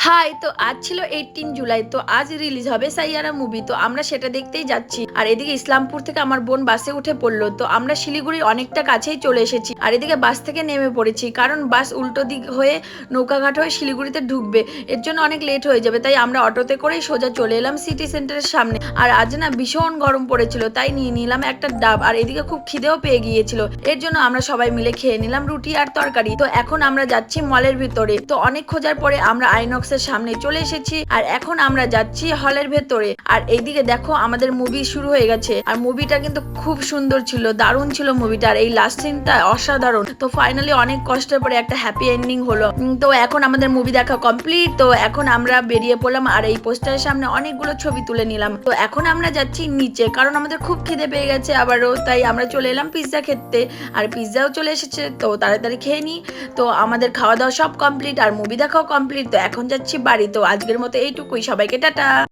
High, তো আজ ছিল 18 জুলাই। তো আজ রিলিজ হবে সাইয়ারা মুভি। তো আমরা সেটা দেখতেই যাচ্ছি। আর এদিকে ইসলামপুর থেকে আমার বোন বাসে উঠে পড়লো। তো আমরা শিলিগুড়ির অনেকটা কাছেই চলে এসেছি। আর এদিকে বাস থেকে নেমে পড়েছি, কারণ বাস উল্টো দিক হয়ে নৌকাঘাট হয়ে শিলিগুড়িতে ঢুকবে। এর জন্য অনেক লেট হয়ে যাবে, তাই আমরা অটোতে করেই সোজা চলে এলাম সিটি সেন্টারের সামনে। আর আজ না ভীষণ গরম পড়েছিল, তাই নিয়ে নিলাম একটা ডাব। আর এদিকে খুব খিদেও পেয়ে গিয়েছিল, এর জন্য আমরা সবাই মিলে খেয়ে নিলাম রুটি আর তরকারি। তো এখন আমরা যাচ্ছি মলের ভিতরে। তো অনেক খোঁজার পরে আমরা আইনক্সের সামনে চলে এসেছি। আর এখন আমরা যাচ্ছি হলের ভেতরে। আর এইদিকে দেখো আমাদের মুভি শুরু হয়ে গেছে। আর মুভিটা কিন্তু খুব সুন্দর ছিল, দারুণ ছিল মুভিটা। আর এই লাস্ট সিনটা অসাধারণ। তো ফাইনালি অনেক কষ্টের পরে একটা হ্যাপি এন্ডিং হলো। তো এখন আমাদের মুভি দেখা কমপ্লিট। তো এখন আমরা বেরিয়ে পড়লাম আর এই পোস্টারের সামনে অনেকগুলো ছবি তুলে নিলাম। তো এখন আমরা যাচ্ছি নিচে, কারণ আমাদের খুব খিদে পেয়ে গেছে আবারও, তাই আমরা চলে এলাম পিৎজা খেতে। আর পিৎজাও চলে এসেছে, তো তাড়াতাড়ি খেয়ে নিই। তো আমাদের খাওয়া দাওয়া সব কমপ্লিট আর মুভি দেখাও কমপ্লিট। তো এখন যাচ্ছি বাড়ি। তো আজকের মতো এইটুকুই, সবাইকে টাটা।